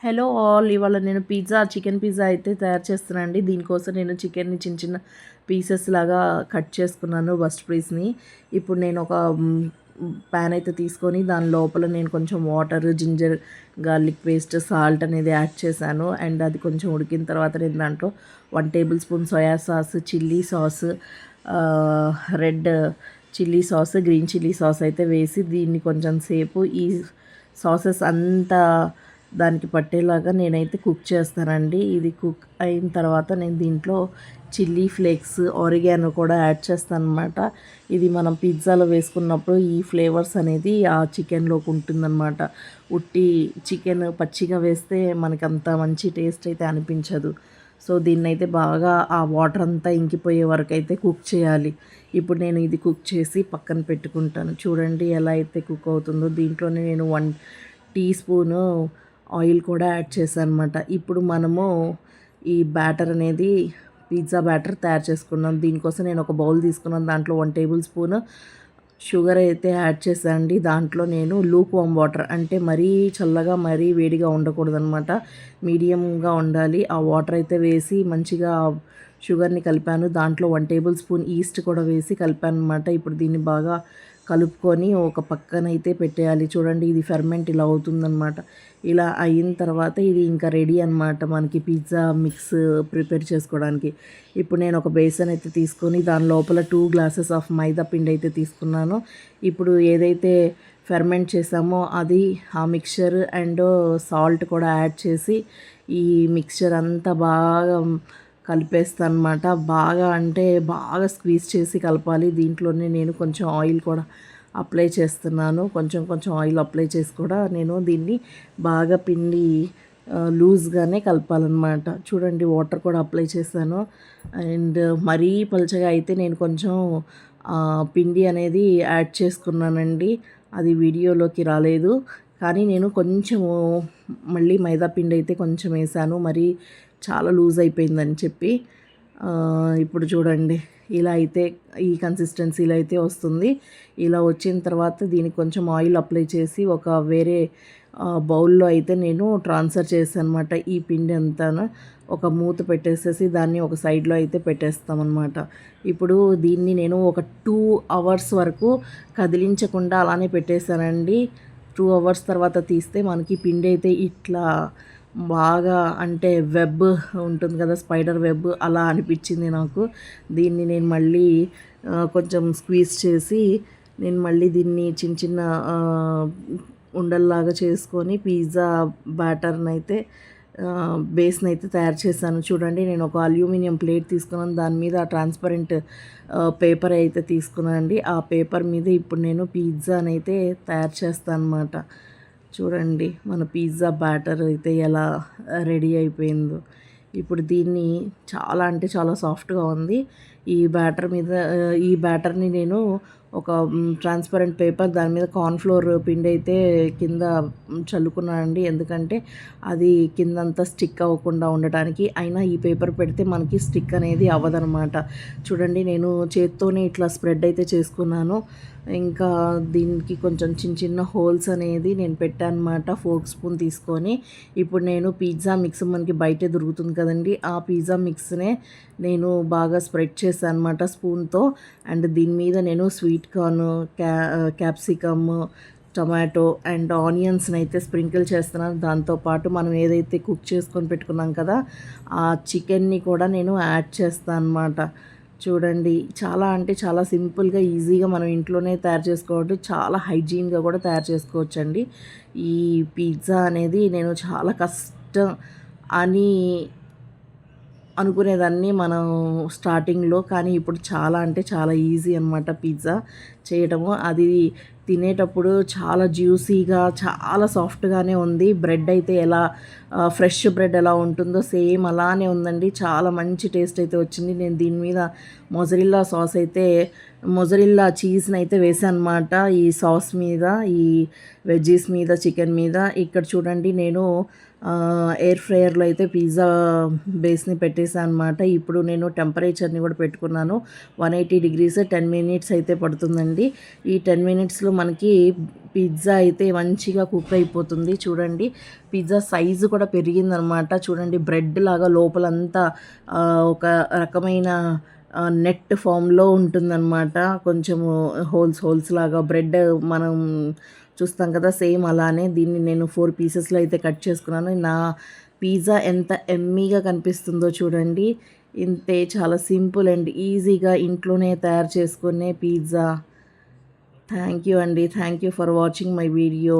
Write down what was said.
Hello all, ఇవాళ నేను chicken pizza అయితే తయారు చేస్తున్నానండి. దీనికోసం నేను చికెన్ని చిన్న చిన్న పీసెస్ లాగా కట్ చేసుకున్నాను, బస్ట్ పీస్ని. ఇప్పుడు నేను ఒక ప్యాన్ అయితే తీసుకొని దాని లోపల నేను కొంచెం water, ginger garlic paste, salt అనేది యాడ్ చేశాను. అండ్ అది కొంచెం ఉడికిన తర్వాత నేను దాంట్లో 1 tablespoon soya sauce, chilli sauce, red chilli sauce, green chilli sauce అయితే వేసి దీన్ని కొంచెం సేపు ఈ సాసెస్ అంతా దానికి పట్టేలాగా నేనైతే కుక్ చేస్తానండి. ఇది కుక్ అయిన తర్వాత నేను దీంట్లో చిల్లీ ఫ్లేక్స్, ఆరిగానో కూడా యాడ్ చేస్తాను అనమాట. ఇది మనం పిజ్జాలో వేసుకున్నప్పుడు ఈ ఫ్లేవర్స్ అనేది ఆ చికెన్లోకి ఉంటుందన్నమాట. ఉట్టి చికెన్ పచ్చిగా వేస్తే మనకి అంత మంచి టేస్ట్ అయితే అనిపించదు. సో దీన్నైతే బాగా ఆ వాటర్ అంతా ఇంకిపోయే వరకు అయితే కుక్ చేయాలి. ఇప్పుడు నేను ఇది కుక్ చేసి పక్కన పెట్టుకుంటాను. చూడండి ఎలా అయితే కుక్ అవుతుందో. దీంట్లోనే నేను 1 టీ స్పూను ఆయిల్ కూడా యాడ్ చేశాను అనమాట. ఇప్పుడు మనము ఈ బ్యాటర్ అనేది పిజ్జా బ్యాటర్ తయారు చేసుకున్నాం. దీనికోసం నేను ఒక బౌల్ తీసుకున్నాను. దాంట్లో 1 టేబుల్ స్పూన్ షుగర్ అయితే యాడ్ చేశానండి. దాంట్లో నేను లూక్ వామ్ వాటర్, అంటే మరీ చల్లగా మరీ వేడిగా ఉండకూడదనమాట, మీడియంగా ఉండాలి. ఆ వాటర్ అయితే వేసి మంచిగా షుగర్ని కలిపాను. దాంట్లో 1 టేబుల్ స్పూన్ ఈస్ట్ కూడా వేసి కలిపాను అనమాట. ఇప్పుడు దీన్ని బాగా కలుపుకొని ఒక పక్కనైతే పెట్టేయాలి. చూడండి ఇది ఫెర్మెంట్ ఇలా అవుతుందన్నమాట. ఇలా అయిన తర్వాత ఇది ఇంకా రెడీ అనమాట మనకి పిజ్జా మిక్స్ ప్రిపేర్ చేసుకోవడానికి. ఇప్పుడు నేను ఒక బేసన్ అయితే తీసుకొని దాని లోపల 2 గ్లాసెస్ ఆఫ్ మైదా పిండి అయితే తీసుకున్నాను. ఇప్పుడు ఏదైతే ఫెర్మెంట్ చేసామో అది ఆ మిక్చర్ అండ్ సాల్ట్ కూడా యాడ్ చేసి ఈ మిక్చర్ అంతా బాగా కలిపేస్తాను అనమాట. బాగా అంటే బాగా స్క్వీజ్ చేసి కలపాలి. దీంట్లోనే నేను కొంచెం ఆయిల్ కూడా అప్లై చేస్తున్నాను. కొంచెం కొంచెం ఆయిల్ అప్లై చేసి కూడా నేను దీన్ని బాగా పిండి లూజ్గానే కలపాలన్నమాట. చూడండి వాటర్ కూడా అప్లై చేశాను. అండ్ మరీ పలుచగా అయితే నేను కొంచెం పిండి అనేది యాడ్ చేసుకున్నానండి. అది వీడియోలోకి రాలేదు, కానీ నేను కొంచెము మళ్ళీ మైదా పిండి అయితే కొంచెం వేసాను, మరి చాలా లూజ్ అయిపోయిందని చెప్పి. ఇప్పుడు చూడండి ఇలా అయితే ఈ కన్సిస్టెన్సీలో అయితే వస్తుంది. ఇలా వచ్చిన తర్వాత దీనికి కొంచెం ఆయిల్ అప్లై చేసి ఒక వేరే బౌల్లో అయితే నేను ట్రాన్స్ఫర్ చేశాను అనమాట. ఈ పిండి అంతా ఒక మూత పెట్టేసేసి దాన్ని ఒక సైడ్లో అయితే పెట్టేస్తామన్నమాట. ఇప్పుడు దీన్ని నేను ఒక 2 అవర్స్ వరకు కదిలించకుండా అలానే పెట్టేశానండి. 2 అవర్స్ తర్వాత తీస్తే మనకి పిండి అయితే ఇట్లా బాగా, అంటే వెబ్ ఉంటుంది కదా, స్పైడర్ వెబ్ అలా అనిపించింది నాకు. దీన్ని నేను మళ్ళీ కొంచెం స్క్వీజ్ చేసి నేను మళ్ళీ దీన్ని చిన్న చిన్న ఉండల్లాగా చేసుకొని పిజ్జా బ్యాటర్ని అయితే బేస్ని అయితే తయారు చేశాను. చూడండి నేను ఒక అల్యూమినియం ప్లేట్ తీసుకున్నాను. దాని మీద ట్రాన్స్పరెంట్ పేపర్ అయితే తీసుకున్నానండి. ఆ పేపర్ మీద ఇప్పుడు నేను పిజ్జాని అయితే తయారు చేస్తాను అన్నమాట. చూడండి మన పిజ్జా బ్యాటర్ అయితే ఎలా రెడీ అయిపోయిందో. ఇప్పుడు దీన్ని చాలా అంటే చాలా సాఫ్ట్గా ఉంది. ఈ బ్యాటర్ని నేను ఒక ట్రాన్స్పరెంట్ పేపర్ దాని మీద కార్న్ఫ్లోర్ పిండి అయితే కింద చల్లుకున్నానండి. ఎందుకంటే అది కిందంతా స్టిక్ అవ్వకుండా ఉండటానికి. అయినా ఈ పేపర్ పెడితే మనకి స్టిక్ అనేది అవ్వదనమాట. చూడండి నేను చేత్తోనే ఇట్లా స్ప్రెడ్ అయితే చేసుకున్నాను. ఇంకా దీనికి కొంచెం చిన్న చిన్న హోల్స్ అనేది నేను పెట్టాను అనమాట, ఫోర్క్ స్పూన్ తీసుకొని. ఇప్పుడు నేను పిజ్జా మిక్స్ మనకి బయటే దొరుకుతుంది కదండి, ఆ పిజ్జా మిక్స్నే నేను బాగా స్ప్రెడ్ చేశాను అనమాట స్పూన్తో. అండ్ దీని మీద నేను sweet corn, capsicum, tomato and ఆనియన్స్ని అయితే స్ప్రింకిల్ చేస్తున్నాను. దాంతోపాటు మనం ఏదైతే కుక్ చేసుకొని పెట్టుకున్నాం కదా ఆ చికెన్ని కూడా నేను యాడ్ చేస్తాను అనమాట. చూడండి చాలా అంటే చాలా సింపుల్గా, ఈజీగా మనం ఇంట్లోనే తయారు చేసుకోవచ్చు. చాలా హైజీన్గా కూడా తయారు చేసుకోవచ్చండి. ఈ పిజ్జా అనేది నేను చాలా కష్టం అని అనుకునేదాన్ని మనం స్టార్టింగ్లో, కానీ ఇప్పుడు చాలా అంటే చాలా ఈజీ అనమాట పిజ్జా చేయటము. అది తినేటప్పుడు చాలా జ్యూసీగా చాలా సాఫ్ట్గానే ఉంది. బ్రెడ్ అయితే ఎలా ఫ్రెష్ బ్రెడ్ ఎలా ఉంటుందో సేమ్ అలానే ఉందండి. చాలా మంచి టేస్ట్ అయితే వచ్చింది. నేను దీని మీద మొజరెల్లా సాస్ అయితే మొజరెల్లా చీజ్ని అయితే వేసానమాట ఈ సాస్ మీద, ఈ వెజ్జీస్ మీద, చికెన్ మీద. ఇక్కడ చూడండి నేను ఎయిర్ ఫ్రైయర్లో అయితే పిజ్జా బేస్ని పెట్టేసాను అనమాట. ఇప్పుడు నేను టెంపరేచర్ని కూడా పెట్టుకున్నాను 180 డిగ్రీస్. 10 మినిట్స్ అయితే పడుతుందండి. ఈ 10 మినిట్స్లో మనకి పిజ్జా అయితే మంచిగా కుక్ అయిపోతుంది. చూడండి పిజ్జా సైజు కూడా పెరిగిందనమాట. చూడండి బ్రెడ్ లాగా లోపలంతా ఒక రకమైన నెట్ ఫామ్‌లో ఉంటుందన్నమాట. కొంచెము హోల్స్ లాగా బ్రెడ్ మనం చూస్తాం కదా! సేమ్ అలానే దీన్ని నేను 4 పీసెస్‌లో అయితే కట్ చేసుకున్నాను. నా పిజ్జా ఎంత యమ్మీగా కనిపిస్తుందో చూడండి. ఇంతే, చాలా సింపుల్ అండ్ ఈజీగా ఇంట్లోనే తయారు చేసుకునే పిజ్జా. థ్యాంక్ యూ అండి. Thank you for watching my video.